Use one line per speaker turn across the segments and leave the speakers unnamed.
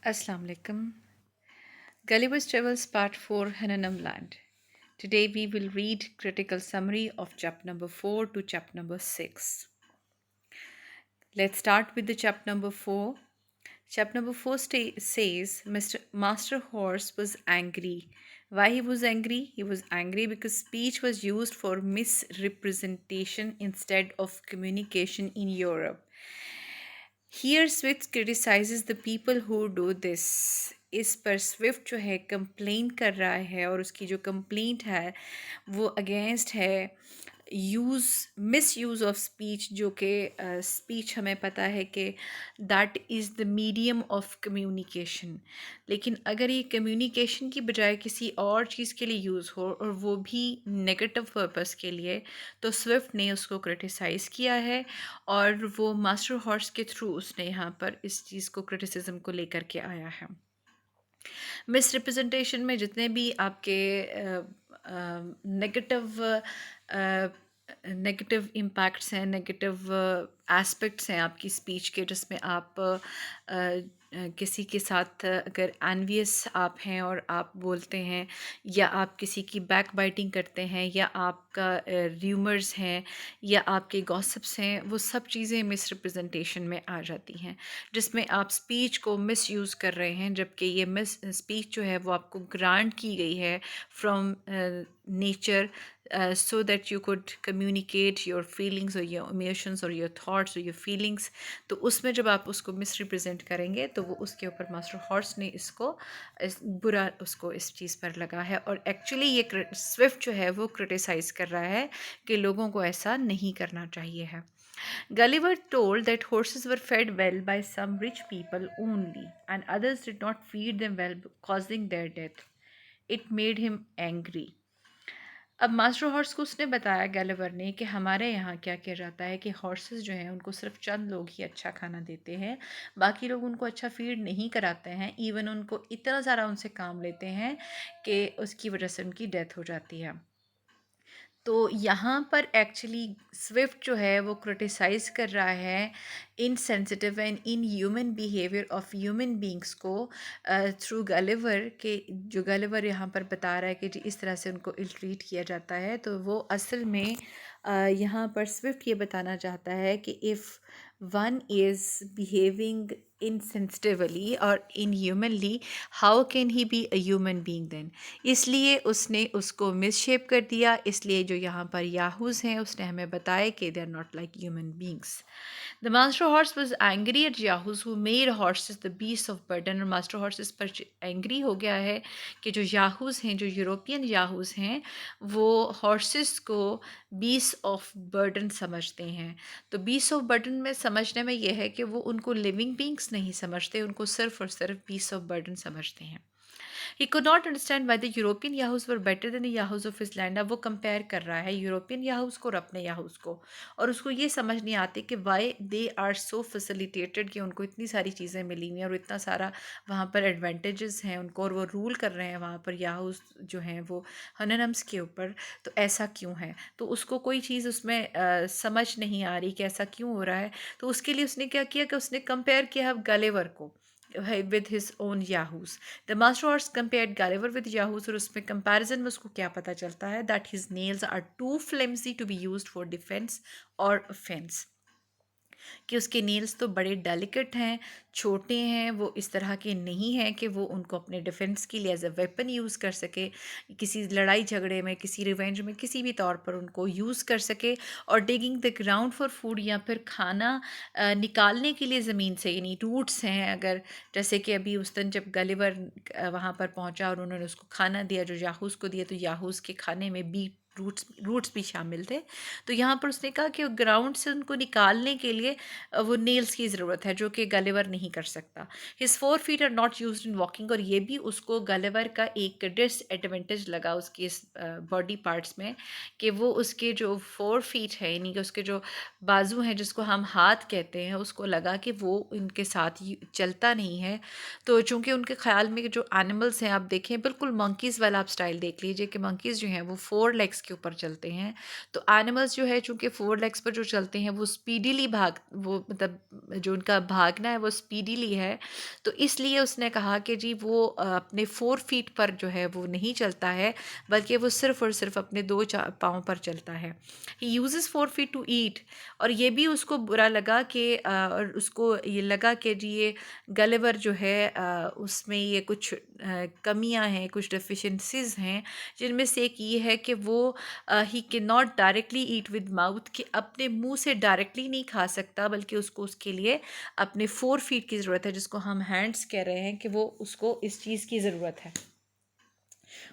Assalamu alaikum. Gulliver's Travels Part 4 Hananam Land. Today we will read critical summary of chapter number 4 to chapter number 6. Let's start with the chapter number 4. Chapter number 4 says Mr. Master Horse was angry. Why he was angry? He was angry because speech was used for misrepresentation instead of communication in Europe. Here Swift criticizes the people who do this. इस पर Swift जो है complain कर रहा है और उसकी जो कंप्लेंट है वो अगेंस्ट है मिस यूज़ ऑफ स्पीच, जो कि स्पीच हमें पता है कि that is the medium of communication. लेकिन अगर ये कम्युनिकेशन की बजाय किसी और चीज़ के लिए यूज़ हो और वो भी नेगेटिव पर्पस के लिए, तो स्विफ्ट ने उसको क्रिटिसाइज़ किया है और वो मास्टर हॉर्स के थ्रू उसने यहाँ पर इस चीज़ को क्रिटिसिज्म को लेकर के आया है। मिस रिप्रेजेंटेशन में जितने भी आपके नेगेटिव इम्पैक्ट्स हैं, नेगेटिव एस्पेक्ट्स हैं आपकी स्पीच के, जिसमें आप किसी के साथ अगर एनवियस आप हैं और आप बोलते हैं, या आप किसी की बैक बाइटिंग करते हैं, या आपका र्यूमर्स हैं, या आपके गॉसिप्स हैं, वो सब चीज़ें मिस रिप्रेजेंटेशन में आ जाती हैं, जिसमें आप स्पीच को मिस यूज़ कर रहे हैं, जबकि ये मिस स्पीच जो है वो आपको ग्रांट की गई है from nature, so that you could communicate your feelings or your emotions or your thoughts or your feelings. तो उसमें जब आप उसको मिसरिप्रेजेंट करेंगे तो वो उसके ऊपर मास्टर हॉर्स ने इसको बुरा उसको इस चीज़ पर लगा है, और एक्चुअली ये स्विफ्ट जो है वो क्रिटिसाइज़ कर रहा है कि लोगों को ऐसा नहीं करना चाहिए है. Gulliver told that horses were fed well by some rich people only, and others did not feed them well, causing their death. It made him angry. अब मास्टर हॉर्स को उसने बताया गैलिवर ने कि हमारे यहाँ क्या किया जाता है कि हॉर्सेस जो हैं उनको सिर्फ चंद लोग ही अच्छा खाना देते हैं, बाकी लोग उनको अच्छा फीड नहीं कराते हैं, इवन उनको इतना सारा उनसे काम लेते हैं कि उसकी वजह से उनकी डेथ हो जाती है. तो यहाँ पर एक्चुअली स्विफ्ट जो है वो क्रिटिसाइज़ कर रहा है insensitive and in human behaviour of human beings को थ्रू गलिवर के. जो गलिवर यहाँ पर बता रहा है कि जी इस तरह से उनको इल ट्रीट किया जाता है, तो वो असल में यहाँ पर स्विफ्ट ये बताना चाहता है कि if one is behaving insensitively or inhumanly, how can he be a human being then? इसलिए उसने उसको मिसशेप कर दिया. इसलिए जो यहाँ पर याहूज़ हैं उसने हमें बताया कि they are not like human beings. The master horse was angry at Yahoos who made horses the beasts of burden. और मास्टर हॉर्स इस पर एंग्री हो गया है कि जो याहूज़ हैं, जो यूरोपियन याहूज़ हैं, वो हॉर्सेस को बीस ऑफ बर्डन समझते हैं. तो बीस ऑफ बर्डन में समझने में यह है कि वो उनको लिविंग बींग्स नहीं समझते, उनको सिर्फ और सिर्फ बीस ऑफ बर्डन समझते हैं. He could not understand why the European Yahoos were better than the Yahoos of his land. अब वो कंपेयर कर रहा है यूरोपियन याहूस को और अपने याहूस को, और उसको ये समझ नहीं आती कि why they are so facilitated, कि उनको इतनी सारी चीज़ें मिली हुई हैं और इतना सारा वहाँ पर एडवांटेजेस हैं उनको, और वो रूल कर रहे हैं वहाँ पर याहूस जो हैं वो हननम्स के ऊपर. तो ऐसा क्यों है? तो उसको कोई चीज़ उसमें समझ नहीं आ रही कि ऐसा क्यों हो रहा है. तो उसके लिए उसने क्या किया कि उसने कंपेयर किया गलेवर को with his own yahoos. The master horse compared Gulliver with yahoos, और उसमें कंपैरिजन में उसको क्या पता चलता है that his nails are too flimsy to be used for defense or offense. कि उसके नेल्स तो बड़े डेलिकेट हैं, छोटे हैं, वो इस तरह के नहीं हैं कि वो उनको अपने डिफेंस के लिए एज अ वेपन यूज़ कर सके, किसी लड़ाई झगड़े में, किसी रिवेंज में, किसी भी तौर पर उनको यूज़ कर सके. और digging the ground for food, या फिर खाना निकालने के लिए ज़मीन से, यानी रूट्स हैं. अगर जैसे कि अभी उस दिन जब गलिवर वहाँ पर पहुँचा और उन्होंने उसको खाना दिया, जो याहूस को दिया, तो याहूस के खाने में बीट रूट्स भी शामिल थे. तो यहाँ पर उसने कहा कि ग्राउंड से उनको निकालने के लिए वो नेल्स की ज़रूरत है, जो कि गलिवर नहीं कर सकता. His 4 feet are not used in walking, और ये भी उसको गलिवर का एक डिसएडवांटेज लगा उसके इस बॉडी पार्ट्स में, कि वो उसके जो 4 feet है, यानी कि उसके जो बाजू हैं जिसको हम हाथ कहते हैं, उसको लगा कि वो इनके साथ चलता नहीं है. तो चूँकि उनके ख्याल में जो एनिमल्स हैं, आप देखें बिल्कुल मंकीज़ वाला आप स्टाइल देख लीजिए कि मंकीज़ जो हैं वो 4 legs के ऊपर चलते हैं। तो एनिमल्स जो है चूँकि 4 लेग्स पर जो चलते हैं वो स्पीडीली वो मतलब जो उनका भागना है वो स्पीडीली है। तो इसलिए उसने कहा कि जी वो अपने 4 फीट पर जो है वो नहीं चलता है, बल्कि वो सिर्फ़ और सिर्फ़ अपने 2 पाँव पर चलता है। ही यूज़ेस 4 फीट टू ईट। और ये भी उसको बुरा लगा कि और उसको ये लगा कि जी ये गलिवर जो है उसमें ये कुछ कमियां हैं, कुछ डेफिशिएंसीज हैं, जिनमें से एक ये है कि वो he can not directly eat with mouth, कि अपने मुंह से डायरेक्टली नहीं खा सकता, बल्कि उसको उसके लिए अपने 4 फीट की ज़रूरत है, जिसको हम हैंड्स कह रहे हैं, कि वो उसको इस चीज़ की ज़रूरत है,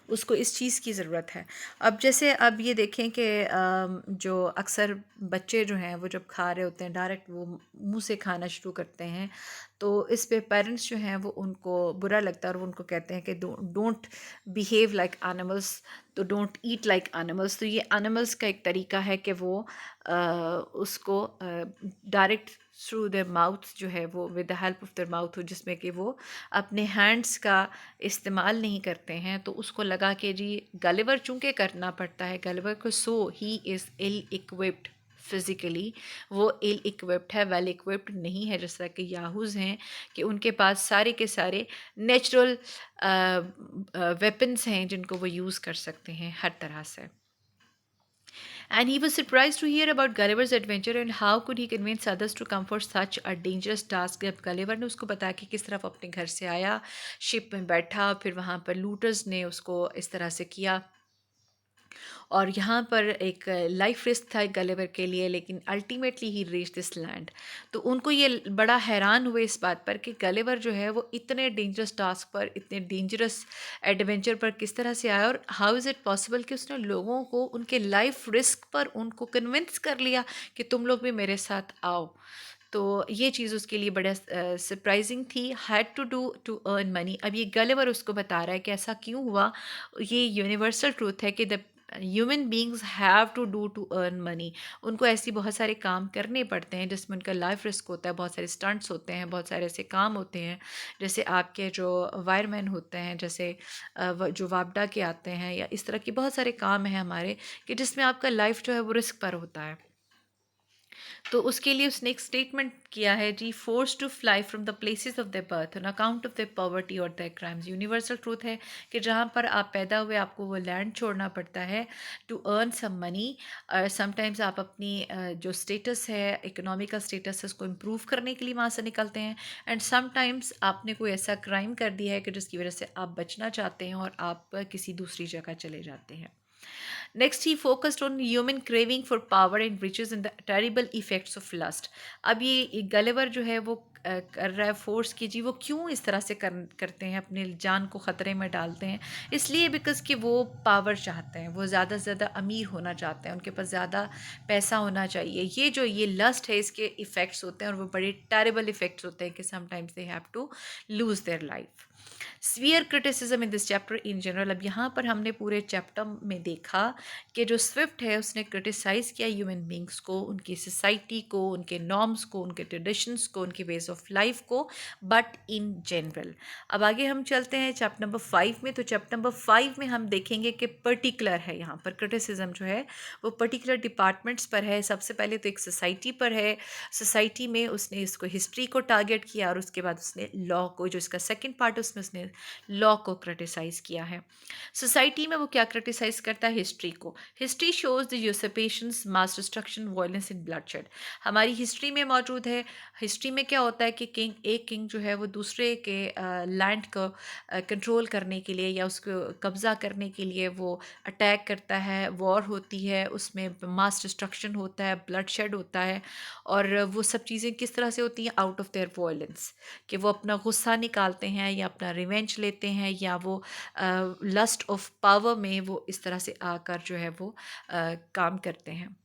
उसको इस चीज़ की ज़रूरत है। अब जैसे अब ये देखें कि जो अक्सर बच्चे जो हैं वो जब खा रहे होते हैं डायरेक्ट वो मुंह से खाना शुरू करते हैं, तो इस पे पेरेंट्स जो हैं वो उनको बुरा लगता है और वो उनको कहते हैं कि डोंट बिहेव लाइक एनिमल्स, तो डोंट ईट लाइक एनिमल्स। तो ये एनिमल्स का एक तरीका है कि वो उसको डायरेक्ट थ्रू देयर माउथ जो है वो with the help of their mouth हो, जिसमें कि वो अपने हैंड्स का इस्तेमाल नहीं करते हैं। तो उसको लगा कि जी गलिवर चूँकि करना पड़ता है गलिवर को, so he is ill equipped physically, वो इल इक्विप्ड है, वेल इक्विप्ड नहीं है, जैसा कि याहूज़ हैं कि उनके पास सारे के सारे नेचुरल वेपन्स हैं जिनको वो यूज़ कर सकते हैं हर तरह से। And he was surprised to hear about Gulliver's adventure and how could he convince others to come for such a dangerous task। जब गलिवर ने उसको बताया कि किस तरह वो अपने घर से आया, शिप में बैठा, फिर वहाँ पर लूटर्स ने उसको इस तरह से किया, और यहाँ पर एक लाइफ रिस्क था गलिवर के लिए, लेकिन ultimately he reach this land. तो उनको ये बड़ा हैरान हुए इस बात पर कि गलिवर जो है वो इतने डेंजरस टास्क पर, इतने डेंजरस एडवेंचर पर किस तरह से आया, और हाउ इज़ इट पॉसिबल कि उसने लोगों को उनके लाइफ रिस्क पर उनको कन्विंस कर लिया कि तुम लोग भी मेरे साथ आओ। तो ये चीज़ उसके लिए बड़ा सरप्राइजिंग थी। Had to do to earn money. अब ये गलिवर उसको बता रहा है कि ऐसा क्यों हुआ। ये यूनिवर्सल ट्रूथ है कि the human beings have to do to earn money. उनको ऐसी बहुत सारे काम करने पड़ते हैं जिसमें उनका लाइफ रिस्क होता है, बहुत सारे स्टंट्स होते हैं, बहुत सारे ऐसे काम होते हैं, जैसे आपके जो वायरमैन होते हैं, जैसे जो वापडा के आते हैं, या इस तरह के बहुत सारे काम हैं हमारे कि जिसमें आपका लाइफ जो है वो रिस्क पर होता है। तो उसके लिए उसने एक स्टेटमेंट किया है जी, force to fly from the places of the birth on account of the poverty और द क्राइम्स। यूनिवर्सल ट्रूथ है कि जहाँ पर आप पैदा हुए आपको वो लैंड छोड़ना पड़ता है to earn some money. Sometimes आप अपनी जो स्टेटस है, इकोनॉमिकल स्टेटस है, उसको इम्प्रूव करने के लिए वहाँ से निकलते हैं, एंड समटाइम्स आपने कोई ऐसा क्राइम कर दिया है कि जिसकी वजह से आप बचना चाहते हैं और आप किसी दूसरी जगह चले जाते हैं। Next, he focused on human craving for power and riches and the terrible effects of lust। अब ये गलिवर जो है वो कर रहा है फोर्स की जी, वो क्यों इस तरह से करते हैं, अपने जान को ख़तरे में डालते हैं, इसलिए बिकॉज़ कि वो पावर चाहते हैं, वो ज़्यादा से ज़्यादा अमीर होना चाहते हैं, उनके पास ज़्यादा पैसा होना चाहिए। ये जो ये लस्ट है इसके इफ़ेक्ट्स होते हैं और वो बड़े टेरेबल इफ़ेक्ट्स होते हैं कि sometimes they have to lose their life. Severe criticism in this chapter in general. अब यहाँ पर हमने पूरे चैप्टर में देखा कि जो स्विफ्ट है उसने क्रिटिसाइज़ किया ह्यूमन बींग्स को, उनकी सोसाइटी को, उनके नॉर्म्स को, उनके ट्रेडिशंस को, उनके वेज ऑफ लाइफ को, बट इन जनरल। अब आगे हम चलते हैं चैप्टर नंबर 5 में। तो चैप्टर नंबर 5 में हम देखेंगे कि पर्टिकुलर है, यहाँ पर क्रिटिसिज्म जो है वो पर्टिकुलर डिपार्टमेंट्स पर है। सबसे पहले तो एक सोसाइटी पर है। सोसाइटी में उसने इसको हिस्ट्री को टारगेट किया, और उसके बाद उसने लॉ को, जो इसका सेकेंड पार्ट उसमें उसने लॉ को क्रिटिसाइज़ किया है। सोसाइटी में वो क्या क्रिटिसाइज़ करता है, हिस्ट्री को। History shows the usurpations, mass destruction, violence and bloodshed. हमारी हिस्ट्री में मौजूद है। हिस्ट्री में क्या होता है कि एक किंग जो है वो दूसरे के लैंड को कंट्रोल करने के लिए या उसको कब्ज़ा करने के लिए वो अटैक करता है, वॉर होती है, उसमें मास डिस्ट्रक्शन होता है, ब्लडशेड होता है, और वो सब चीज़ें किस तरह से होती हैं, आउट ऑफ देयर वायलेंस, कि वो अपना गुस्सा निकालते हैं या अपना रिवेंज लेते हैं, या वो लस्ट ऑफ पावर में वो इस तरह से आकर जो है वो काम करते हैं।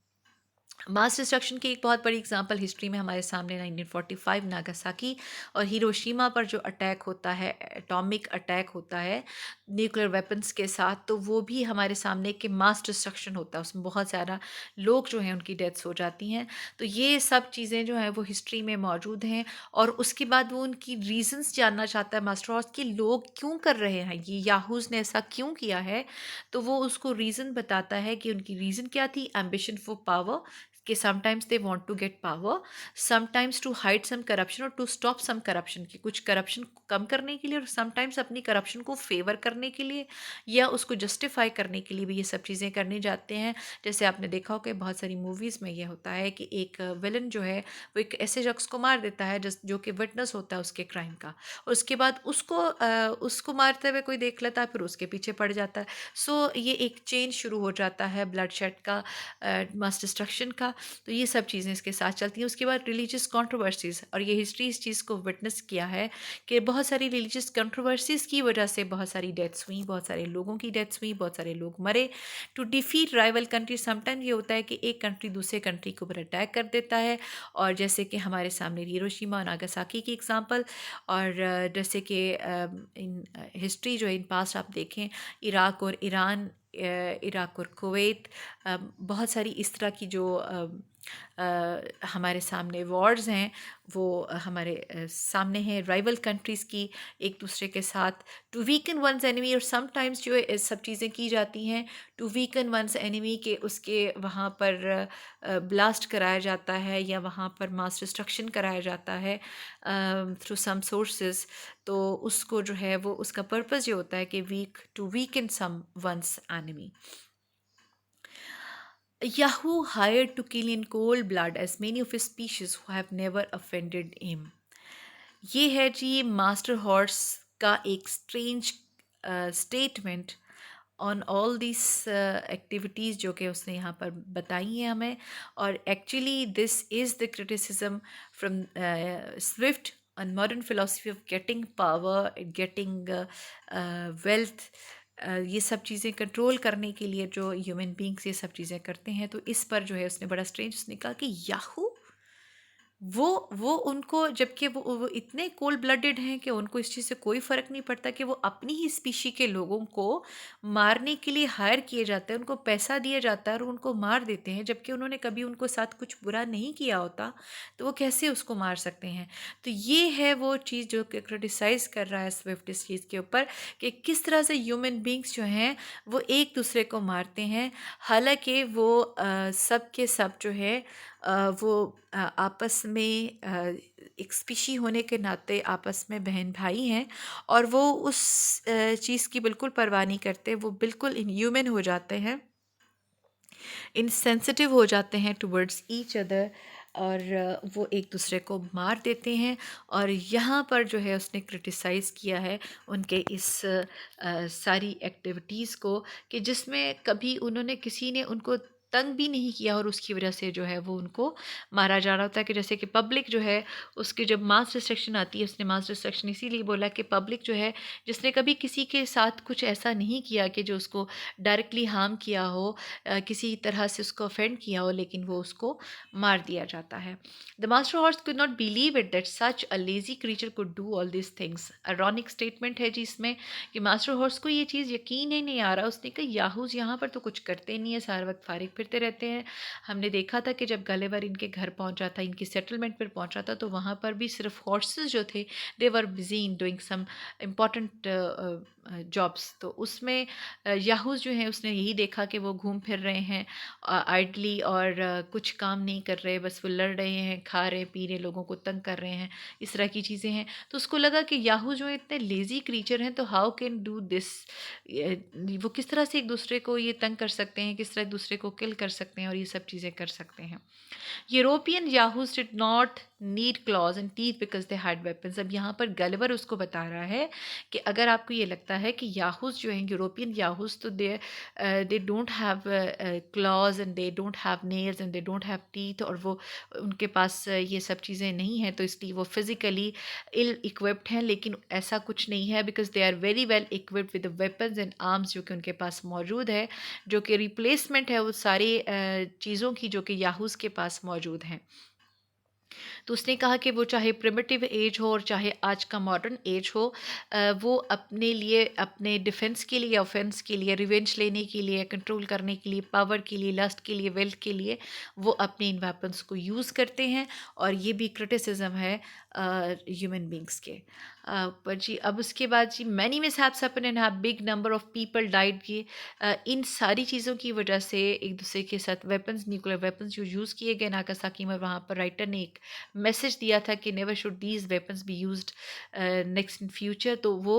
मास डिस्ट्रक्शन की एक बहुत बड़ी एग्जांपल हिस्ट्री में हमारे सामने 1945 नागासाकी और हिरोशिमा पर जो अटैक होता है, एटॉमिक अटैक होता है न्यूक्लियर वेपन्स के साथ, तो वो भी हमारे सामने कि मास डिस्ट्रक्शन होता है, उसमें बहुत ज़्यादा लोग जो हैं उनकी डेथ्स हो जाती हैं। तो ये सब चीज़ें जो हैं वो हिस्ट्री में मौजूद हैं। और उसके बाद वो उनकी रीजंस जानना चाहता है मास्टर हॉर्स कि लोग क्यों कर रहे हैं, ये याहूज ने ऐसा क्यों किया है। तो वो उसको रीज़न बताता है कि उनकी रीज़न क्या थी, एम्बिशन फॉर पावर, कि sometimes they want to get power, sometimes to hide some corruption और टू स्टॉप सम करप्शन, की कुछ करप्शन को कम करने के लिए और समटाइम्स अपनी करप्शन को फेवर करने के लिए या उसको जस्टिफाई करने के लिए भी ये सब चीज़ें करने जाते हैं। जैसे आपने देखा हो कि बहुत सारी मूवीज़ में ये होता है कि एक विलन जो है वो एक ऐसे शख्स को मार देता है जो कि विटनेस होता है उसके क्राइम का, और उसके बाद उसको मारते हुए कोई देख लेता है, फिर उसके पीछे पड़ जाता है। सो ये एक चेन शुरू हो जाता है ब्लड शेड का, मास डिस्ट्रक्शन का। तो ये सब चीज़ें इसके साथ चलती हैं। उसके बाद रिलीजियस कंट्रोवर्सीज़, और ये हिस्ट्री इस चीज़ को विटनेस किया है कि बहुत सारी रिलीजियस कंट्रोवर्सीज़ की वजह से बहुत सारी डेथ्स हुई, बहुत सारे लोगों की डेथ्स हुई, बहुत सारे लोग मरे। To defeat rival country, sometime ये होता है कि एक कंट्री दूसरे कंट्री के ऊपर अटैक कर देता है, और जैसे कि हमारे सामने हिरोशिमा और नागासाकी की एग्जांपल। और जैसे कि इन हिस्ट्री जो इन पास्ट आप देखें, इराक और ईरान, इराक और कुवैत, बहुत सारी इस तरह की जो हमारे सामने वॉर्स हैं, वो हमारे सामने हैं राइवल कंट्रीज़ की एक दूसरे के साथ, टू वीकन वंस एनिमी। और समटाइम्स जो है सब चीज़ें की जाती हैं टू वीकन वंस एनिमी, के उसके वहाँ पर ब्लास्ट कराया जाता है या वहाँ पर मास डिस्ट्रक्शन कराया जाता है थ्रू सम सोर्सेज। तो उसको जो है वो उसका पर्पस ये होता है कि to weaken some one's enemy. Yahoo hired to kill in cold blood as many of his species who have never offended him. ये है जी मास्टर हॉर्स का एक strange statement on all this activities जो कि उसने यहाँ पर बताई हैं हमें। और actually this is the criticism from Swift on modern philosophy of getting power, getting wealth, ये सब चीज़ें कंट्रोल करने के लिए जो ह्यूमन बींग्स ये सब चीज़ें करते हैं। तो इस पर जो है उसने बड़ा स्ट्रेंज उसने कहा कि याहू वो उनको, जबकि वो इतने कोल्ड ब्लडेड हैं कि उनको इस चीज़ से कोई फ़र्क नहीं पड़ता कि वो अपनी ही स्पीशी के लोगों को मारने के लिए हायर किए जाते हैं, उनको पैसा दिया जाता है और उनको मार देते हैं, जबकि उन्होंने कभी उनको साथ कुछ बुरा नहीं किया होता। तो वो कैसे उसको मार सकते हैं। तो ये है वो चीज़ जो कि क्रिटिसाइज़ कर रहा है स्विफ्ट इस चीज़ के ऊपर, कि किस तरह से ह्यूमन बींग्स जो हैं वो एक दूसरे को मारते हैं, हालांकि वो सब के सब जो है वो आपस में एक स्पीशी होने के नाते आपस में बहन भाई हैं, और वो उस चीज़ की बिल्कुल परवाह नहीं करते, वो बिल्कुल इनह्यूमन हो जाते हैं, इनसेंसिटिव हो जाते हैं टुवर्ड्स ईच अदर, और वो एक दूसरे को मार देते हैं। और यहाँ पर जो है उसने क्रिटिसाइज़ किया है उनके इस सारी एक्टिविटीज़ को, कि जिसमें कभी उन्होंने किसी ने उनको तंग भी नहीं किया और उसकी वजह से जो है वो उनको मारा जा रहा होता है। कि जैसे कि पब्लिक जो है उसकी जब मास डिस्ट्रक्शन आती है, उसने मास डिस्ट्रक्शन इसीलिए बोला कि पब्लिक जो है जिसने कभी किसी के साथ कुछ ऐसा नहीं किया कि जो उसको डायरेक्टली हार्म किया हो, किसी तरह से उसको ऑफेंड किया हो, लेकिन वो उसको मार दिया जाता है। The master horse could not believe it that such a lazy creature could do all this things. Ironic statement है जी इसमें, कि मास्टर हॉर्स को ये चीज़ यकीन ही नहीं आ रहा। उसने कहा याहूज यहाँ पर तो कुछ करते नहीं है, सारा वक्त फारिग फिरते रहते हैं। हमने देखा था कि जब गलेवर इनके घर पहुंचा था, इनकी सेटलमेंट पर पहुंचा था, तो वहाँ पर भी सिर्फ हॉर्सेस जो थे they were busy in doing some important jobs. तो उसमें याहूज जो है उसने यही देखा कि वो घूम फिर रहे हैं आइडली, और कुछ काम नहीं कर रहे, बस वो लड़ रहे हैं, खा रहे पी रहे, लोगों को तंग कर रहे हैं, इस तरह की चीज़ें हैं। तो उसको लगा कि याहू जो इतने लेज़ी क्रीचर हैं, तो हाउ कैन डू दिस, वो किस तरह से एक दूसरे को ये तंग कर सकते हैं, किस तरह एक दूसरे को किल कर सकते हैं और ये सब चीज़ें कर सकते हैं। European Yahoos did not need claws and teeth because they had weapons. अब यहाँ पर गलिवर उसको बता रहा है कि अगर आपको ये लगता है कि याहूज जो हैं यूरोपियन याहूज, तो they don't have clause and they don't have nails and they don't have teeth, और वो उनके पास ये सब चीज़ें नहीं हैं, तो इसलिए वो फिज़िकली इल इक्विप्ड हैं। लेकिन ऐसा कुछ नहीं है, because they are very well equipped with weapons and arms जो कि उनके पास मौजूद है, जो कि रिप्लेसमेंट है उस सारी सारे चीज़ों की जो कि याहूस के पास मौजूद हैं। तो उसने कहा कि वो चाहे प्रिमिटिव एज हो और चाहे आज का मॉडर्न एज हो, वो अपने लिए, अपने डिफेंस के लिए, ऑफेंस के लिए, रिवेंज लेने के लिए, कंट्रोल करने के लिए, पावर के लिए, लस्ट के लिए, वेल्थ के लिए वो अपने इन वेपन्स को यूज़ करते हैं। और ये भी क्रिटिसिज्म है ह्यूमन बींग्स के। पर जी अब उसके बाद जी many mishaps happen and have big number of people died. ये इन सारी चीज़ों की वजह से एक दूसरे के साथ वेपन्स, न्यूक्लियर वेपन्स जो यूज़ किए गए नागासाकी में, वहाँ पर राइटर ने एक मैसेज दिया था कि never should these weapons be used next in future. तो वो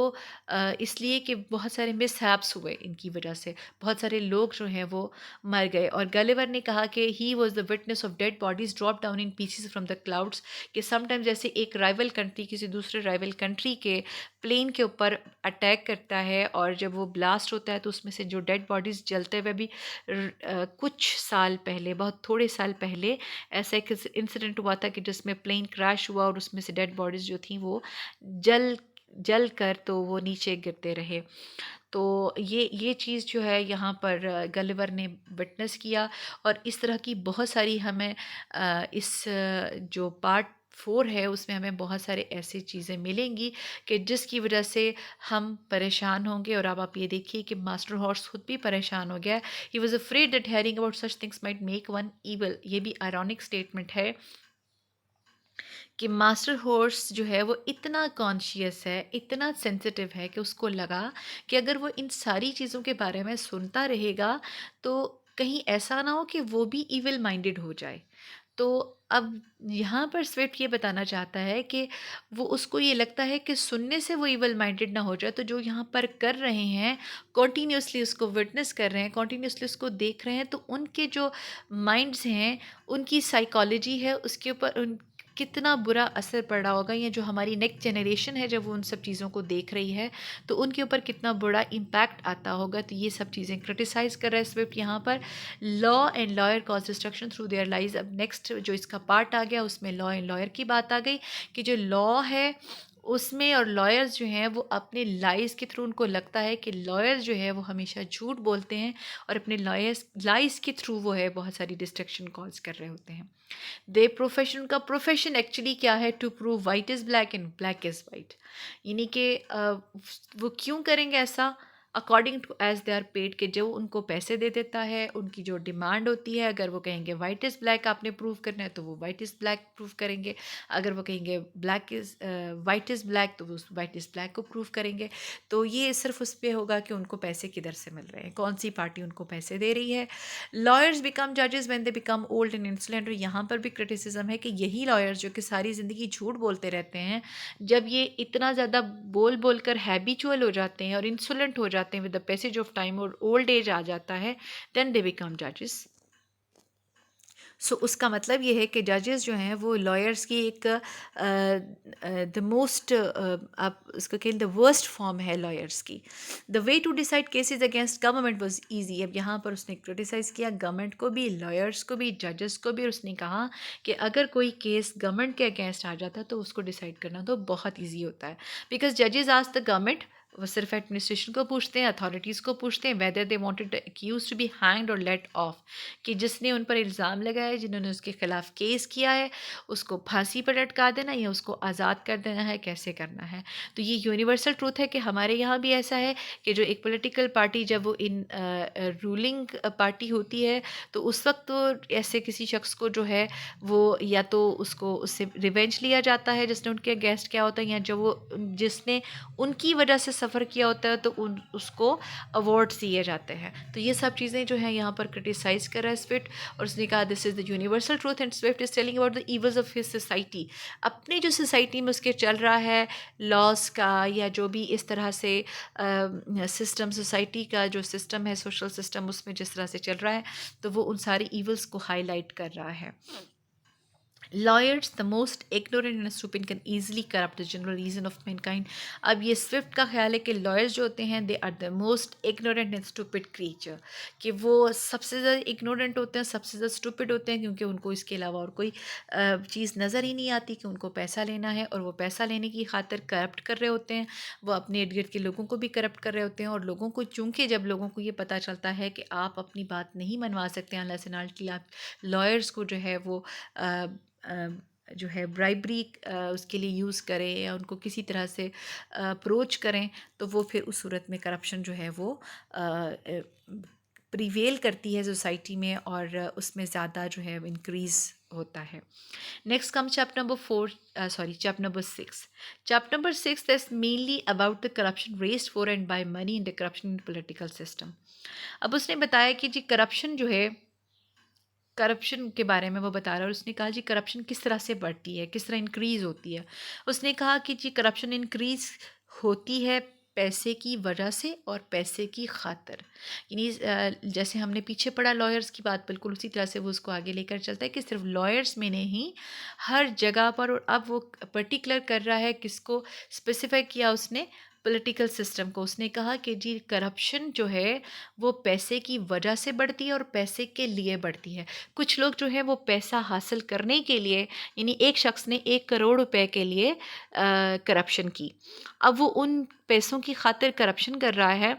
इसलिए कि बहुत सारे मिसहैप्स हुए इनकी वजह से, बहुत सारे लोग जो हैं वो मर गए। और गलिवर ने कहा कि he was the witness of dead bodies drop down in pieces from the clouds, कि समटाइम जैसे एक राइवल कंट्री किसी दूसरे राइवल कंट्री के प्लेन के ऊपर अटैक करता है और जब वो ब्लास्ट होता है तो उसमें से जो डेड बॉडीज़ जलते हुए भी कुछ साल पहले, बहुत थोड़े साल पहले ऐसा एक इंसिडेंट हुआ था कि जिसमें प्लेन क्रैश हुआ और उसमें से डेड बॉडीज़ जो थी वो जल जल कर तो वो नीचे गिरते रहे। तो ये चीज़ जो है यहाँ पर गलिवर ने विटनेस किया। और इस तरह की बहुत सारी हमें जो पार्ट 4 है उसमें हमें बहुत सारे ऐसी चीज़ें मिलेंगी कि जिसकी वजह से हम परेशान होंगे। और अब आप ये देखिए कि मास्टर हॉर्स खुद भी परेशान हो गया। He was afraid that hearing about such things might make one evil. ये भी आयरॉनिक स्टेटमेंट है कि मास्टर हॉर्स जो है वो इतना कॉन्शियस है, इतना सेंसिटिव है कि उसको लगा कि अगर वो इन सारी चीज़ों के बारे में सुनता रहेगा तो कहीं ऐसा ना हो कि वो भी इविल माइंडेड हो जाए। तो अब यहाँ पर स्विफ्ट ये बताना चाहता है कि वो, उसको ये लगता है कि सुनने से वो इवल माइंडेड ना हो जाए, तो जो यहाँ पर कर रहे हैं, कॉन्टीन्यूसली उसको विटनेस कर रहे हैं, कॉन्टीन्यूसली उसको देख रहे हैं, तो उनके जो माइंड्स हैं, उनकी साइकोलॉजी है, उसके ऊपर उन कितना बुरा असर पड़ रहा होगा, या जो हमारी नेक्स्ट जनरेशन है जब वो उन सब चीज़ों को देख रही है तो उनके ऊपर कितना बड़ा इम्पैक्ट आता होगा। तो ये सब चीज़ें क्रिटिसाइज़ कर रहा है स्विफ्ट यहाँ पर। Law and lawyer cause destruction through their lies. अब नेक्स्ट जो इसका पार्ट आ गया उसमें लॉ एंड लॉयर की बात आ गई कि जो लॉ है उसमें और लॉयर्स जो हैं वो अपने लाइज के थ्रू, उनको लगता है कि लॉयर्स जो है वो हमेशा झूठ बोलते हैं और अपने लॉयर्स लाइज के थ्रू वो है बहुत सारी डिस्ट्रक्शन कॉज कर रहे होते हैं। दे प्रोफेशन का प्रोफेशन एक्चुअली क्या है? To prove white is black and black is white. यानी कि वो क्यों करेंगे ऐसा? According to as they are paid, के जो उनको पैसे दे देता है, उनकी जो डिमांड होती है, अगर वो कहेंगे वाइट इज़ ब्लैक आपने प्रूव करना है तो वो वाइट इज़ ब्लैक प्रूव करेंगे। अगर वो कहेंगे black is white is black तो वो वाइट इज़ ब्लैक को प्रूव करेंगे। तो ये सिर्फ उस पर होगा कि उनको पैसे किधर से मिल रहे हैं, कौन सी पार्टी उनको पैसे दे रही है। लॉयर्स बिकम जजेस when they become old and insolent. और यहाँ पर भी क्रिटिसिज्म है कि यही लॉयर्स जो कि सारी ज़िंदगी झूठ बोलते रहते हैं, जब ये इतना ज़्यादा बोल बोल कर हैबिचुअल हो जाते हैं और इंसोलेंट हो जाते हैं with the passage of time और ओल्ड एज आ जाता है, देन दे बिकम जजेस। सो उसका मतलब ये है कि जजेस जो हैं वो लॉयर्स की एक द मोस्ट, आप उसको कहें द वर्स्ट फॉर्म है लॉयर्स की। The way to decide cases against government was easy. अब यहाँ पर उसने क्रिटिसाइज़ किया गवर्नमेंट को भी, लॉयर्स को भी, जजेस को भी। और उसने कहा कि अगर कोई केस गवर्नमेंट के अगेंस्ट आ जाता है तो उसको डिसाइड करना तो बहुत ईजी होता है, बिकॉज जजेस आस्क द गवर्नमेंट, वो सिर्फ एडमिनिस्ट्रेशन को पूछते हैं, अथॉरिटीज़ को पूछते हैं whether they wanted the accused to be hanged और लेट ऑफ, कि जिसने उन पर इल्ज़ाम लगाया है, जिन्होंने उसके खिलाफ केस किया है, उसको फांसी पर लटका देना या उसको आज़ाद कर देना है, कैसे करना है। तो ये यूनिवर्सल ट्रूथ है कि हमारे यहाँ भी ऐसा है कि जो एक पॉलिटिकल पार्टी जब वो इन रूलिंग पार्टी होती है तो उस वक्त तो ऐसे किसी शख्स को जो है वो या तो उसको उससे रिवेंज लिया जाता है जिसने उनके अगेंस्ट किया होता है, या जो वो जिसने उनकी वजह से सफ़र किया होता है तो उसको अवार्ड्स दिए जाते हैं। तो ये सब चीज़ें जो हैं यहाँ पर क्रिटिसाइज़ कर रहा है स्विफ्ट। और उसने कहा this is the universal truth and Swift is telling about the evils of his society. अपने जो सोसाइटी में उसके चल रहा है लॉस का, या जो भी इस तरह से सिस्टम, सोसाइटी का जो सिस्टम है, सोशल सिस्टम, उसमें जिस तरह से चल रहा है, तो वो उन सारी ईवल्स को हाईलाइट कर रहा है। Lawyers the most ignorant and stupid can easily corrupt the general reason of mankind। अब ये स्विफ्ट का ख्याल है कि लॉयर्स जो होते हैं they are the most ignorant and stupid creature, कि वो सबसे ज़्यादा ignorant होते हैं, सबसे ज़्यादा stupid होते हैं, क्योंकि उनको इसके अलावा और कोई चीज़ नज़र ही नहीं आती कि उनको पैसा लेना है, और वो पैसा लेने की खातिर करप्ट कर रहे होते हैं। वो अपने इर्द गिर्द के लोगों को भी करप्ट कर रहे होते हैं, और लोगों को चूँकि जब लोगों को ये पता चलता है कि आप अपनी बात नहीं मनवा सकते अनलेस एंड अनटिल आप लॉयर्स को जो है वो अ, जो है ब्राइबरी उसके लिए यूज़ करें या उनको किसी तरह से अप्रोच करें, तो वो फिर उस सूरत में करप्शन जो है वो प्रिवेल करती है सोसाइटी में, और उसमें ज़्यादा जो है इंक्रीज़ होता है। Next come chapter number 4, sorry chapter number 6। Chapter number 6 that's mainly about the corruption raised for and by money in the corruption in political system. अब उसने बताया कि जी करप्शन जो है, करप्शन के बारे में वो बता रहा है, और उसने कहा जी करप्शन किस तरह से बढ़ती है, किस तरह इंक्रीज़ होती है। उसने कहा कि जी करप्शन इंक्रीज़ होती है पैसे की वजह से और पैसे की खातिर। यानी जैसे हमने पीछे पढ़ा लॉयर्स की बात, बिल्कुल उसी तरह से वो उसको आगे लेकर चलता है कि सिर्फ लॉयर्स में नहीं, हर जगह पर। और अब वो पर्टिकुलर कर रहा है किसको, स्पेसिफाई किया उसने पॉलिटिकल सिस्टम को। उसने कहा कि जी करप्शन जो है वो पैसे की वजह से बढ़ती है और पैसे के लिए बढ़ती है। कुछ लोग जो है वो पैसा हासिल करने के लिए, यानी एक शख्स ने 1 करोड़ रुपए के लिए करप्शन की। अब वो उन पैसों की खातिर करप्शन कर रहा है,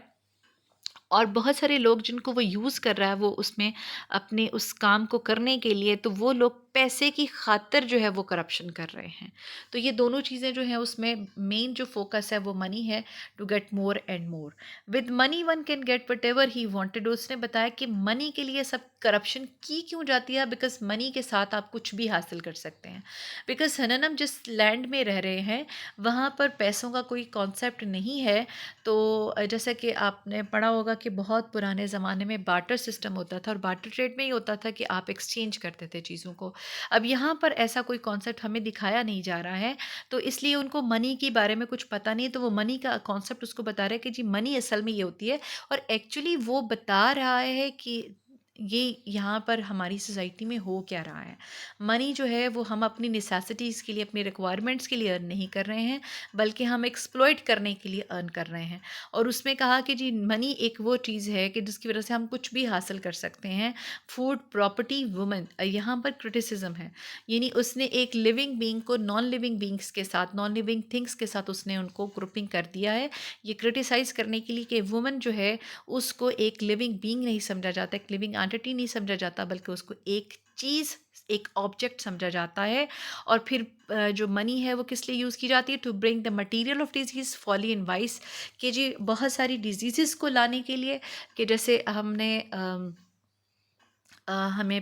और बहुत सारे लोग जिनको वो यूज़ कर रहा है वो उसमें अपने उस काम को करने के लिए, तो वो लोग पैसे की खातिर जो है वो करप्शन कर रहे हैं। तो ये दोनों चीज़ें जो हैं उसमें मेन जो फोकस है वो मनी है, to get more and more. With money one can get whatever he wanted. उसने बताया कि मनी के लिए सब करप्शन की क्यों जाती है, बिकॉज मनी के साथ आप कुछ भी हासिल कर सकते हैं। बिकॉज हननम जिस लैंड में रह रहे हैं वहाँ पर पैसों का कोई कॉन्सेप्ट नहीं है। तो जैसा कि आपने पढ़ा होगा कि बहुत पुराने ज़माने में बार्टर सिस्टम होता था, और बार्टर ट्रेड में ही होता था कि आप एक्सचेंज करते थे चीज़ों को। अब यहाँ पर ऐसा कोई कॉन्सेप्ट हमें दिखाया नहीं जा रहा है, तो इसलिए उनको मनी के बारे में कुछ पता नहीं, तो वो मनी का कॉन्सेप्ट उसको बता रहे हैं कि जी मनी असल में ये होती है। और एक्चुअली वो बता रहा है कि ये यहाँ पर हमारी सोसाइटी में हो क्या रहा है। मनी जो है वो हम अपनी नेसेसिटीज़ के लिए, अपनी रिक्वायरमेंट्स के लिए अर्न नहीं कर रहे हैं, बल्कि हम एक्सप्लॉइट करने के लिए अर्न कर रहे हैं। और उसमें कहा कि जी मनी एक वो चीज़ है कि जिसकी वजह से हम कुछ भी हासिल कर सकते हैं। फूड, प्रॉपर्टी, वुमेन, यहाँ पर क्रिटिसिज्म है। यानी उसने एक लिविंग बीइंग को नॉन लिविंग बीइंग्स के साथ, नॉन लिविंग थिंग्स के साथ उसने उनको ग्रुपिंग कर दिया है, ये क्रिटिसाइज़ करने के लिए कि वुमेन जो है उसको एक लिविंग बीइंग नहीं समझा जाता, एक लिविंग एंटिटी नहीं समझा जाता, बल्कि उसको एक चीज़, एक ऑब्जेक्ट समझा जाता है। और फिर जो मनी है वो किस लिए यूज़ की जाती है, to bring the material of disease, folly and vice, कि जी बहुत सारी डिजीज़ को लाने के लिए, कि जैसे हमने हमें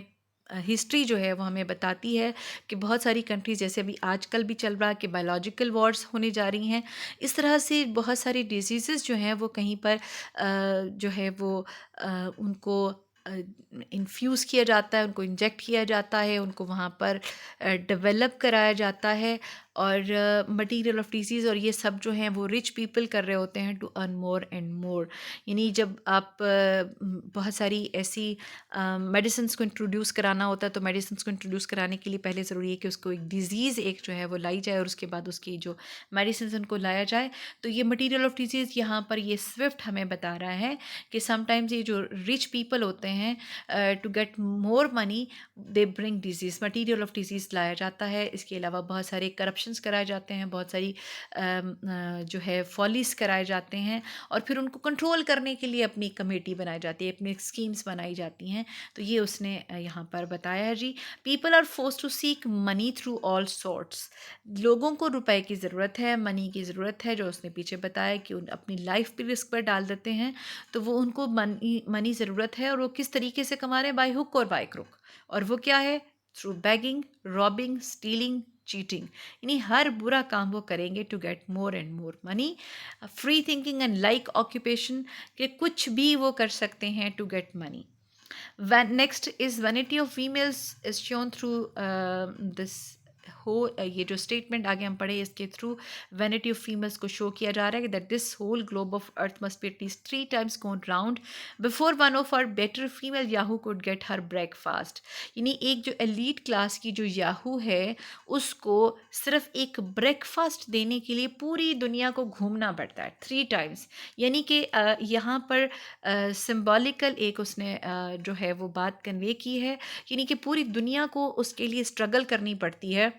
हिस्ट्री जो है वो हमें बताती है कि बहुत सारी कंट्रीज़, जैसे अभी आजकल भी चल रहा है कि बायोलॉजिकल वॉर्स होने जा रही हैं, इस तरह से बहुत सारी डिजीज़ जो हैं वो कहीं पर जो है वो उनको इन्फ्यूज़ किया जाता है, उनको इंजेक्ट किया जाता है, उनको वहाँ पर डेवलप कराया जाता है। और मटीरियल ऑफ डिजीज़ और ये सब जो हैं वो रिच पीपल कर रहे होते हैं to earn more and more. यानी जब आप बहुत सारी ऐसी मेडिसिन्स को इंट्रोड्यूस कराना होता है, तो मेडिसिन्स को इंट्रोड्यूस कराने के लिए पहले ज़रूरी है कि उसको एक डिज़ीज़ एक जो है वो लाई जाए, और उसके बाद उसकी जो मेडिसिन्स उनको लाया जाए। तो ये मटीरियल ऑफ डिजीज़ यहाँ पर ये स्विफ्ट हमें बता रहा है कि समटाइम्स ये जो रिच पीपल होते हैं to get more money they bring disease, material of disease लाया जाता है। इसके अलावा बहुत सारे करप्शंस कराए जाते हैं, बहुत सारी जो है फॉलीज कराए जाते हैं, और फिर उनको कंट्रोल करने के लिए अपनी कमेटी बनाई जाती है, अपनी स्कीम्स बनाई जाती हैं। तो ये उसने यहाँ पर बताया है जी। People are force to seek money through all sorts. लोगों को रुपए की ज़रूरत है, मनी की ज़रूरत है, जो उसने पीछे बताया कि उन अपनी लाइफ भी रिस्क पर डाल देते हैं। तो वो उनको मनी मनी ज़रूरत है, और वो किस तरीके से कमा रहे हैं, बाय हुक और बाय क्रुक। और वो क्या है, through begging, robbing, stealing, cheating. यानी हर बुरा काम वो करेंगे to get more and more money. Free thinking and like occupation, कि कुछ भी वो कर सकते हैं to get money. Next is vanity of females is shown through this ये जो स्टेटमेंट आगे हम पढ़े इसके थ्रू वैनिटी ऑफ फीमेल्स को शो किया जा रहा है कि that this whole globe of earth must be at least 3 times gone round before one of our better female Yahoo could get her breakfast. यानी एक जो एलीट क्लास की जो याहू है उसको सिर्फ एक ब्रेकफास्ट देने के लिए पूरी दुनिया को घूमना पड़ता है 3 times। यानी कि यहाँ पर सिंबॉलिकल एक उसने जो है वो बात कन्वे की है, यानी कि पूरी दुनिया को उसके लिए स्ट्रगल करनी पड़ती है।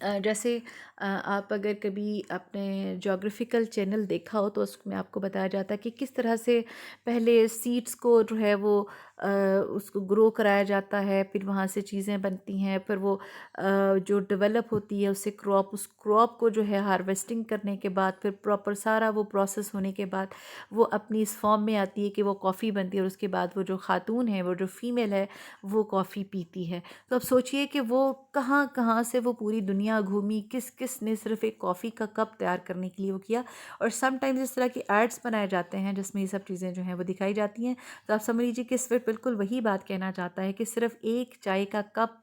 जैसे आप अगर कभी आपने जोग्राफिकल चैनल देखा हो तो उसमें आपको बताया जाता है कि किस तरह से पहले सीड्स को जो है वो उसको ग्रो कराया जाता है, फिर वहाँ से चीज़ें बनती हैं, फिर वो जो डेवलप होती है उससे क्रॉप, उस क्रॉप को जो है हार्वेस्टिंग करने के बाद फिर प्रॉपर सारा वो प्रोसेस होने के बाद वो अपनी इस फॉर्म में आती है कि वो कॉफ़ी बनती है और उसके बाद वो जो खातून है, वो जो फीमेल है, वो कॉफ़ी पीती है। तो अब सोचिए कि वो कहाँ कहाँ से वो पूरी दुनिया घूमी, किस किस ने सिर्फ एक कॉफ़ी का कप तैयार करने के लिए वो किया। और समटाइम्स इस तरह के एड्स बनाए जाते हैं जिसमें ये सब चीज़ें जो हैं वो दिखाई जाती हैं। तो आप समझ लीजिए कि स्विफ्ट बिल्कुल वही बात कहना चाहता है कि सिर्फ एक चाय का कप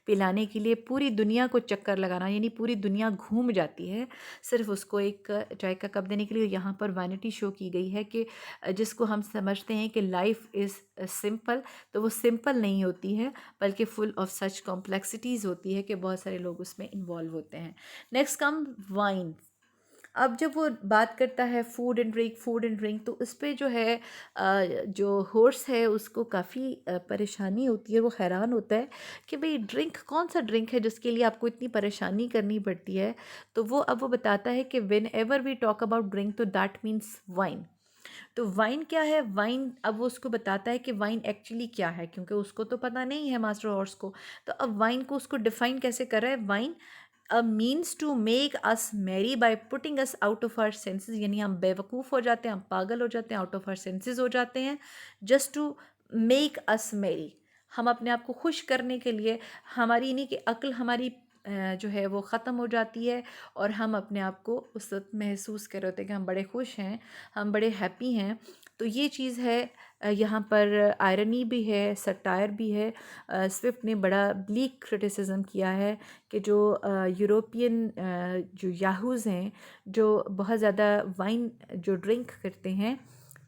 पिलाने के लिए पूरी दुनिया को चक्कर लगाना, यानी पूरी दुनिया घूम जाती है सिर्फ उसको एक चाय का कप देने के लिए। यहाँ पर वैनिटी शो की गई है कि जिसको हम समझते हैं कि लाइफ इज़ सिंपल, तो वो सिंपल नहीं होती है बल्कि फुल ऑफ सच कॉम्प्लेक्सिटीज़ होती है कि बहुत सारे लोग उसमें इन्वॉल्व होते हैं। Next come wine. अब जब वो बात करता है फूड एंड ड्रिंक, तो उस पे जो है जो होर्स है उसको काफ़ी परेशानी होती है। वो हैरान होता है कि भाई ड्रिंक, कौन सा ड्रिंक है जिसके लिए आपको इतनी परेशानी करनी पड़ती है। तो वो अब वो बताता है कि whenever we talk about drink तो दैट मीन्स वाइन। तो वाइन क्या है? वाइन, अब वो उसको बताता है कि वाइन एक्चुअली क्या है, क्योंकि उसको तो पता नहीं है मास्टर हॉर्स को। तो अब वाइन को उसको डिफाइन कैसे कर रहा है? Wine a means to make us merry by putting us out of our senses, यानी हम बेवकूफ़ हो जाते हैं, हम पागल हो जाते हैं, आउट ऑफ आवर सेंसेस हो जाते हैं, just to make us merry. हम अपने आप को खुश करने के लिए, हमारी नहीं कि अक्ल हमारी जो है वो ख़त्म हो जाती है और हम अपने आप को उस वक्त महसूस कर रहे होते हैं कि हम बड़े खुश हैं, हम बड़े हैप्पी हैं। तो ये चीज़ है। यहाँ पर आयरनी भी है, सटायर भी है। स्विफ्ट ने बड़ा ब्लीक क्रिटिसिज्म किया है कि जो यूरोपियन जो याहूज़ हैं, जो बहुत ज़्यादा वाइन जो ड्रिंक करते हैं,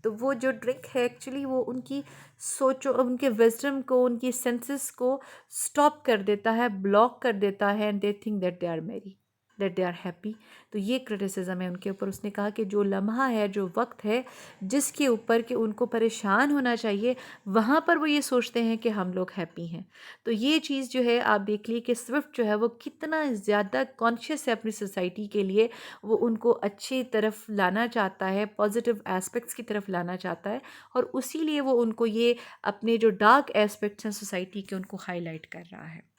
तो वो जो ड्रिंक है एक्चुअली वो उनकी सोचो, उनके विजडम को, उनकी सेंसेस को स्टॉप कर देता है, ब्लॉक कर देता है, and they think that they are merry, that they are happy. तो ये क्रिटिसिज्म है उनके ऊपर। उसने कहा कि जो लम्हा है, जो वक्त है जिसके ऊपर कि उनको परेशान होना चाहिए, वहाँ पर वो ये सोचते हैं कि हम लोग हैप्पी हैं। तो ये चीज़ जो है आप देख लिए कि स्विफ्ट जो है वो कितना ज़्यादा कॉन्शियस है अपनी सोसाइटी के लिए। वो उनको अच्छी तरफ लाना चाहता है, पॉजिटिव एस्पेक्ट्स की तरफ लाना चाहता है, और उसी लिए वो उनको ये अपने जो डार्क एस्पेक्ट्स हैं सोसाइटी के, उनको हाईलाइट कर रहा है।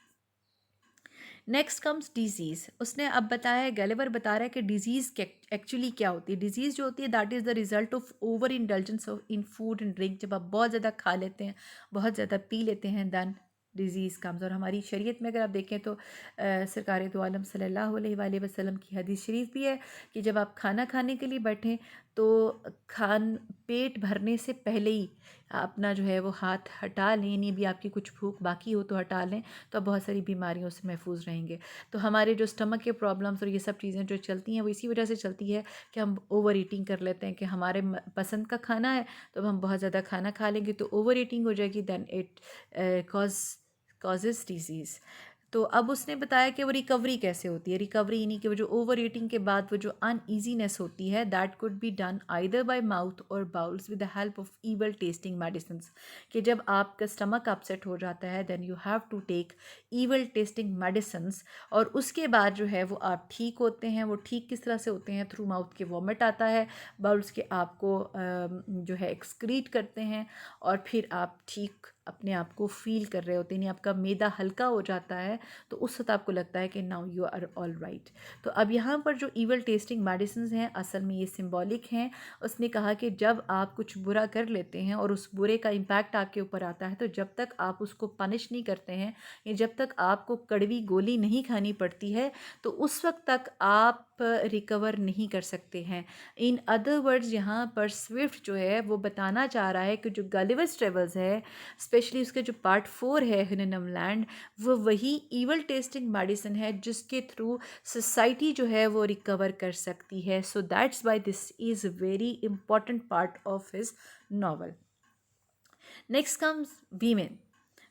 Next comes disease. उसने अब बताया है, गैलिवर बता रहा है कि डिजीज़ एक्चुअली क्या होती है। डिजीज़ जो होती है that is the result of over indulgence in food and drink. जब आप बहुत ज़्यादा खा लेते हैं, बहुत ज़्यादा पी लेते हैं, दैन डिज़ीज़ कम्स। और हमारी शरीयत में अगर आप देखें तो सरकार दो आलम सल्लल्लाहु अलैहि वसल्लम की हदीस शरीफ भी है कि जब आप खाना खाने के लिए बैठें तो पेट भरने से पहले ही अपना जो है वो हाथ हटा लें, नहीं भी आपकी कुछ भूख बाकी हो तो हटा लें, तो आप बहुत सारी बीमारियों से महफूज रहेंगे। तो हमारे जो स्टमक के प्रॉब्लम्स और ये सब चीज़ें जो चलती हैं वो इसी वजह से चलती है कि हम ओवर ईटिंग कर लेते हैं, कि हमारे पसंद का खाना है तो अब हम बहुत ज़्यादा खाना खा लेंगे तो ओवर ईटिंग हो जाएगी, दैन इट कॉजेज़ डिजीज़। तो अब उसने बताया कि वो रिकवरी कैसे होती है। रिकवरी यानी कि वो जो ओवर ईटिंग के बाद वो जो अनईजीनेस होती है, that could be done either by mouth और bowels with the help of evil tasting medicine. कि जब आपका स्टमक अपसेट हो जाता है then you have to take evil tasting medicine, और उसके बाद जो है वो आप ठीक होते हैं। वो ठीक किस तरह से होते हैं? थ्रू माउथ के वॉमिट आता है, बाउल्स के आपको जो है एक्सक्रीट करते हैं, और फिर आप ठीक अपने आप को फील कर रहे होते हैं, यानी आपका मैदा हल्का हो जाता है, तो उस वक्त आपको लगता है कि now you are all right. तो अब यहाँ पर जो ईवल टेस्टिंग मेडिसिन हैं असल में ये सिंबॉलिक हैं। उसने कहा कि जब आप कुछ बुरा कर लेते हैं और उस बुरे का इम्पैक्ट आपके ऊपर आता है, तो जब तक आप उसको पनिश नहीं करते हैं, या जब तक आपको कड़वी गोली नहीं खानी पड़ती है, तो उस वक्त तक आप रिकवर नहीं कर सकते हैं। इन अदर वर्ड्स यहाँ पर स्विफ्ट जो है वो बताना चाह रहा है कि जो गलिवर्स ट्रेवल्स है, स्पेशली उसका जो पार्ट 4 है हिनोनम लैंड, वो वही ईवल टेस्टिंग मेडिसिन है जिसके थ्रू सोसाइटी जो है वो रिकवर कर सकती है. So that's why this is a very important part of his novel. Next comes women.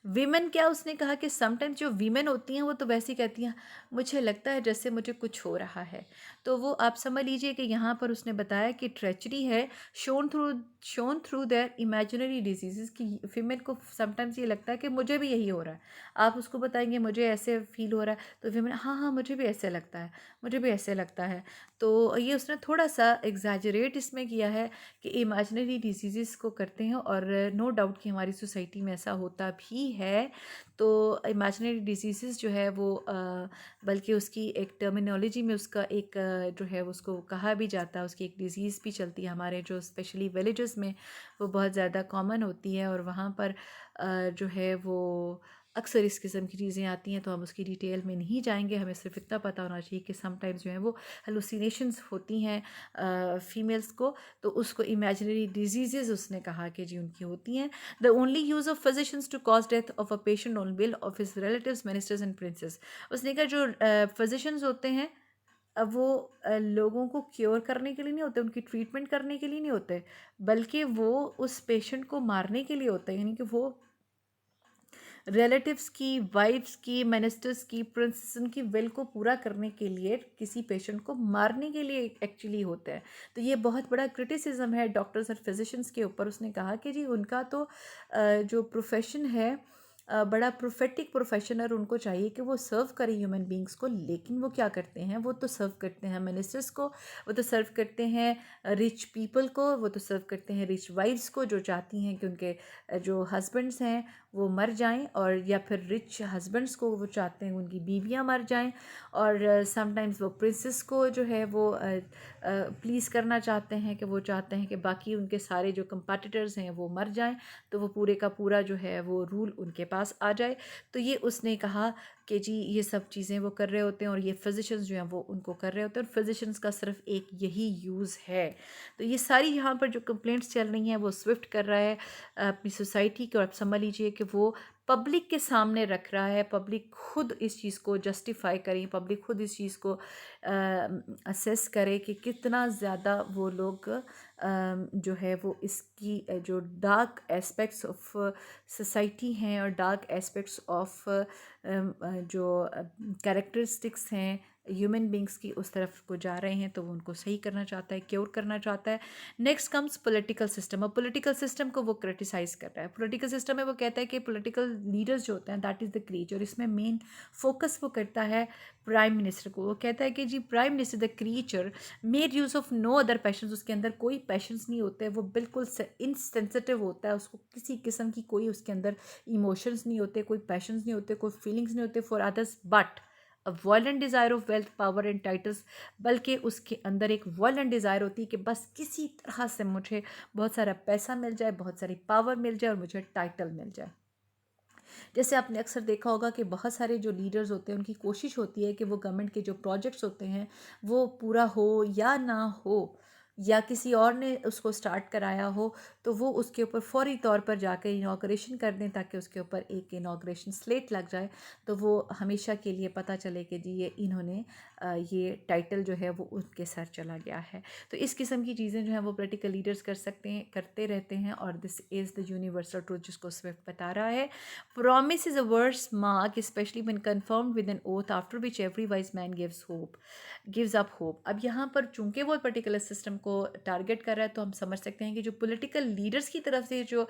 Women क्या उसने कहा कि समटाइम्स जो वीमेन होती हैं वो तो वैसे ही कहती हैं मुझे लगता है जैसे मुझे कुछ हो रहा है. तो वो आप समझ लीजिए कि यहाँ पर उसने बताया कि ट्रेचरी है shown through their imaginary disease कि फीमेल को समटाइम्स ये लगता है कि मुझे भी यही हो रहा है. आप उसको बताएंगे मुझे ऐसे फील हो रहा है तो फीमेल हाँ हाँ मुझे भी ऐसे लगता है, मुझे भी ऐसे लगता है. तो ये उसने थोड़ा सा एग्जैजरेट इसमें किया है कि इमेजिनरी डिजीज़ को करते हैं और नो डाउट कि हमारी सोसाइटी में ऐसा होता भी है. तो इमेजिनरी डिजीज़ जो है वो बल्कि उसकी एक टर्मिनोलॉजी में उसका एक जो है उसको कहा भी जाता है, उसकी एक डिज़ीज़ भी चलती है हमारे जो स्पेशली विलेजेस में वो बहुत ज़्यादा कॉमन होती है. और वहाँ पर जो है वो अक्सर इस किस्म की चीज़ें आती हैं. तो हम उसकी डिटेल में नहीं जाएंगे, हमें सिर्फ इतना पता होना चाहिए कि समटाइम्स जो है वो हेलुसिनेशंस होती हैं फीमेल्स को. तो उसको इमेजिनरी डिजीज़ उसने कहा कि जी उनकी होती हैं. The only use of physicians to cause death of a patient on will of his relatives ministers and princes. उसने कहा जो फिजिशियंस होते हैं अब वो लोगों को क्योर करने के लिए नहीं होते, उनकी ट्रीटमेंट करने के लिए नहीं होते, बल्कि वो उस पेशेंट को मारने के लिए होते हैं. यानी कि वो रिलेटिव्स की, वाइफ्स की, मिनिस्टर्स की, प्रिंसेस की विल को पूरा करने के लिए किसी पेशेंट को मारने के लिए एक्चुअली होता है. तो ये बहुत बड़ा क्रिटिसिज्म है डॉक्टर्स और फिजिशियंस के ऊपर. उसने कहा कि जी उनका तो जो प्रोफेशन है बड़ा प्रोफेटिक प्रोफेशन है और उनको चाहिए कि वो सर्व करें ह्यूमन बींग्स को. लेकिन वो क्या करते हैं, वो तो सर्व करते हैं मिनिस्टर्स को, वो तो सर्व करते हैं रिच पीपल को, वो तो सर्व करते हैं रिच वाइफ्स को जो चाहती हैं कि उनके जो हस्बैंड्स हैं वो मर जाएं, और या फिर रिच हस्बैंड्स को वो चाहते हैं उनकी बीवियां मर जाएं. और समटाइम्स वो प्रिंसेस को जो है वो प्लीज़ करना चाहते हैं कि वो चाहते हैं कि बाकी उनके सारे जो कंपैटिटर्स हैं वो मर जाएं, तो वो पूरे का पूरा जो है वो रूल उनके पास आ जाए. तो ये उसने कहा कि जी ये सब चीज़ें वो कर रहे होते हैं और ये फिजिशियंस जो हैं वो उनको कर रहे होते हैं, और फिजिशियंस का सिर्फ एक यही यूज़ है. तो ये सारी यहाँ पर जो कंप्लेंट्स चल रही हैं वो स्विफ्ट कर रहा है अपनी सोसाइटी को. आप समझ लीजिए कि वो पब्लिक के सामने रख रहा है, पब्लिक खुद इस चीज़ को जस्टिफाई करें, पब्लिक खुद इस चीज़ को असेस करे कि कितना ज़्यादा वो लोग जो है वो इसकी जो डार्क एस्पेक्ट्स ऑफ सोसाइटी हैं और डार्क एस्पेक्ट्स ऑफ जो कैरेक्टरिस्टिक्स हैं ह्यूमन बींग्स की उस तरफ को जा रहे हैं. तो वो उनको सही करना चाहता है, क्योर करना चाहता है. Next comes political system. और पॉलिटिकल सिस्टम को वो क्रिटिसाइज़ कर रहा है. पॉलिटिकल सिस्टम में वो कहता है कि पॉलिटिकल लीडर्स जो होते हैं दैट इज़ द क्रीच, और इसमें मेन फोकस वो करता है प्राइम मिनिस्टर को. वो कहता है कि जी prime minister the creature made use of no other passions. उसके अंदर कोई पैशंस नहीं होते, वो बिल्कुल इनसेंसिटिव होता है, उसको किसी किस्म की कोई उसके अंदर इमोशंस नहीं होते, कोई पैशंस नहीं होते, कोई फीलिंग्स नहीं होते for others, but a violent desire of wealth, power and titles. बल्कि उसके अंदर एक वायलेंट डिज़ायर होती है कि बस किसी तरह से मुझे बहुत सारा पैसा मिल जाए, बहुत सारी पावर मिल जाए और मुझे टाइटल मिल जाए. जैसे आपने अक्सर देखा होगा कि बहुत सारे जो लीडर्स होते हैं उनकी कोशिश होती है कि वो गवर्नमेंट के जो प्रोजेक्ट्स होते हैं वो पूरा हो या ना हो, या किसी और ने उसको स्टार्ट कराया हो, तो वो उसके ऊपर फौरी तौर पर जाकर इनाग्रेशन कर दें ताकि उसके ऊपर एक इनाग्रेशन स्लेट लग जाए. तो वो हमेशा के लिए पता चले कि जी ये इन्होंने ये टाइटल जो है वो उनके सर चला गया है. तो इस किस्म की चीज़ें जो हैं वो पॉलिटिकल लीडर्स कर सकते हैं, करते रहते हैं. और this is the universal truth जिसको स्विफ्ट बता रहा है. Promise is a verse mark, especially when confirmed with an oath, after which every wise man gives up hope. अब यहाँ पर चूंकि वो पर्टिकुलर सिस्टम को टारगेट कर रहा है, तो हम समझ सकते हैं कि जो पॉलिटिकल लीडर्स की तरफ से जो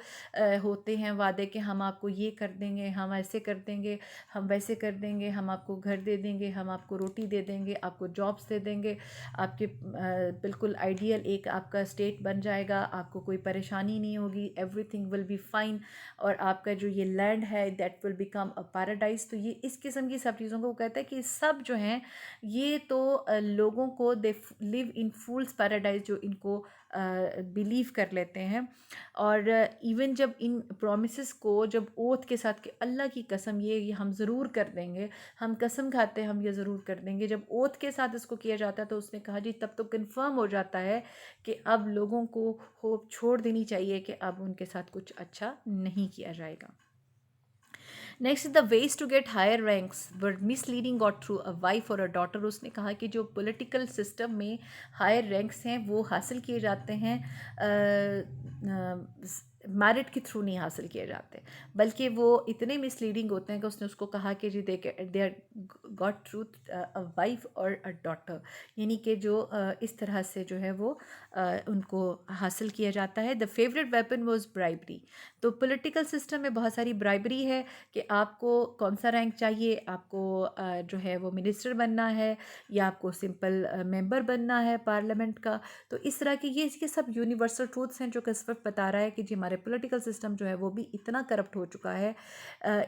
होते हैं वादे कि हम आपको ये कर देंगे, हम ऐसे कर देंगे, हम वैसे कर देंगे, हम आपको घर दे देंगे, हम आपको रोटी दे देंगे, आपको जॉब्स दे देंगे, आपके बिल्कुल आइडियल एक आपका स्टेट बन जाएगा, आपको कोई परेशानी नहीं होगी, एवरीथिंग विल बी फाइन, और आपका जो ये लैंड है that will become a paradise. तो ये इस किस्म की सब चीज़ों को वो कहता है कि सब जो हैं ये तो लोगों को they live in fools paradise जो इनको बिलीव कर लेते हैं। और इवन जब इन प्रोमिसेस को जब ओथ के साथ कि अल्लाह की कसम ये हम ज़रूर कर देंगे, हम कसम खाते हैं हम ये ज़रूर कर देंगे, जब ओथ के साथ इसको किया जाता है तो उसने कहा जी तब तो कंफर्म हो जाता है कि अब लोगों को होप छोड़ देनी चाहिए कि अब उनके साथ कुछ अच्छा नहीं किया जाएगा। Next the ways to get higher ranks were misleading got through a wife और अ डॉटर। उसने कहा कि जो पॉलिटिकल सिस्टम में हायर रैंक्स हैं वो हासिल किए जाते हैं मैरिट के थ्रू नहीं हासिल किए जाते, बल्कि वो इतने मिसलीडिंग होते हैं कि उसने उसको कहा कि जी they are got through a wife और अ डॉटर, यानी कि जो इस तरह से जो है वो उनको हासिल किया जाता है। The favourite weapon was bribery. तो पॉलिटिकल सिस्टम में बहुत सारी ब्राइबरी है कि आपको कौन सा रैंक चाहिए, आपको जो है वो मिनिस्टर बनना है या आपको सिंपल मेंबर बनना है पार्लियामेंट का। तो इस तरह के ये सब यूनिवर्सल ट्रूथ्स हैं जो कि इस वक्त बता रहा है कि जी हमारे पॉलिटिकल सिस्टम जो है वो भी इतना करप्ट हो चुका है,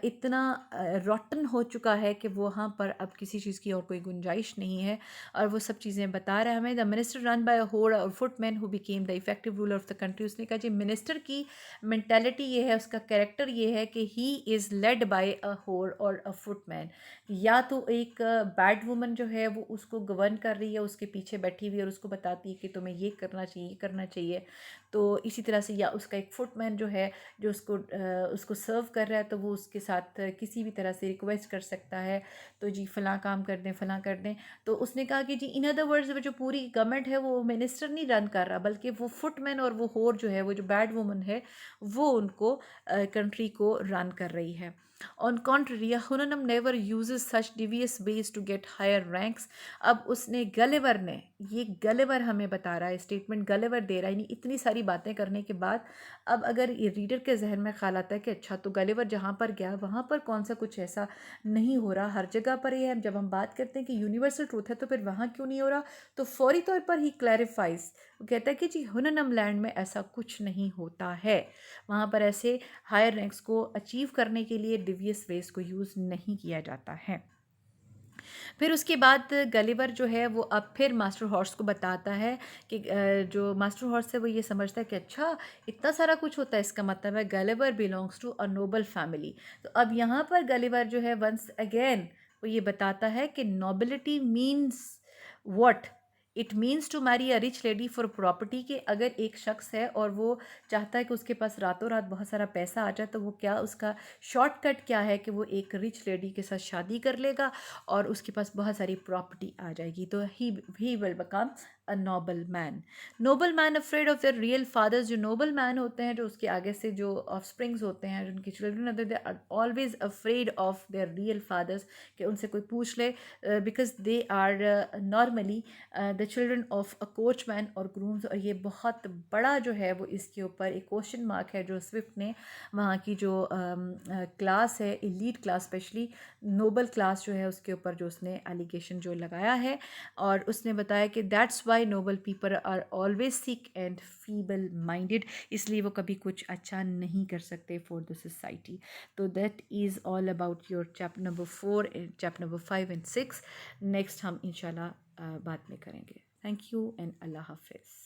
इतना रॉटन हो चुका है कि वहाँ पर अब किसी चीज़ की और कोई गुंजाइश नहीं है। और वो सब चीज़ें बता रहा है हमें। द मिनिस्टर रन बाय अ होड़ और footman who became the effective ruler of the country. उसने कहा जी मिनिस्टर की मेंटेलिटी ये है, उसका कैरेक्टर ये है कि ही इज़ लेड बाय अ होर और अ फुटमैन। या तो एक बैड वुमन जो है वो उसको गवर्न कर रही है, उसके पीछे बैठी हुई है और उसको बताती है कि तुम्हें ये करना चाहिए ये करना चाहिए। तो इसी तरह से या उसका एक फुटमैन जो है जो उसको सर्व कर रहा है, तो वो उसके साथ किसी भी तरह से रिक्वेस्ट कर सकता है तो जी फ़लाँ काम कर दें फ़लाँ कर दें। तो उसने कहा कि जी इन अदर वर्ड्स जो पूरी गवर्नमेंट है वो मिनिस्टर नहीं रन कर रहा, बल्कि वो फुटमैन और वो होर जो है वो जो बैड वुमन है वो उनको कंट्री को रन कर रही है। On contrary Houyhnhnm never uses such devious ways to get higher ranks. अब उसने गलेवर ने, ये गलेवर हमें बता रहा है, स्टेटमेंट गलेवर दे रहा है, यानी इतनी सारी बातें करने के बाद अब अगर ये रीडर के जहन में ख्याल आता है कि अच्छा तो गलेवर जहाँ पर गया वहाँ पर कौन सा कुछ ऐसा नहीं हो रहा, हर जगह पर ये है। जब हम बात करते हैं कि यूनिवर्सल ट्रूथ है तो फिर वहाँ क्यों नहीं हो रहा, तो फौरी तौर पर ही क्लैरिफाइज, वो कहता है कि जी हुननम लैंड में ऐसा कुछ नहीं होता है, वहाँ पर ऐसे हायर रैंक्स को अचीव करने के लिए डिवियस वेज को यूज़ नहीं किया जाता है। फिर उसके बाद गलिवर जो है वो अब फिर मास्टर हॉर्स को बताता है कि जो मास्टर हॉर्स है वो ये समझता है कि अच्छा इतना सारा कुछ होता है, इसका मतलब है Gulliver belongs to a noble family. तो अब यहाँ पर गलिवर जो है वंस अगेन वो ये बताता है कि nobility means what, it means to marry a rich lady for property. के अगर एक शख्स है और वो चाहता है कि उसके पास रातों रात बहुत सारा पैसा आ जाए, तो वो क्या उसका शॉर्टकट क्या है कि वो एक रिच लेडी के साथ शादी कर लेगा और उसके पास बहुत सारी प्रॉपर्टी आ जाएगी, तो ही will become a noble man. Noble man afraid of their real fathers. जो नोबल मैन होते हैं जो उसके आगे से जो ऑफस्प्रिंग्स होते हैं, जो उनके चिल्ड्रन होते हैं, they are always afraid of their real fathers, कि उनसे कोई पूछ ले, because they are normally the children of a coachman और ग्रूम्स। और ये बहुत बड़ा जो है वो इसके ऊपर एक क्वेश्चन मार्क है जो स्विफ्ट ने वहाँ की जो क्लास है, elite class specially noble class जो है उसके ऊपर जो उसने एलिगेशन जो लगाया है। और उसने बताया कि that's why noble people are always sick and feeble minded, इसलिए वो कभी कुछ अच्छा नहीं कर सकते फॉर द सोसाइटी। तो that is all about your chapter number 4 and chapter number 5 and 6। Next हम इंशाल्लाह बाद में करेंगे। थैंक यू एंड अल्लाह हाफिज़।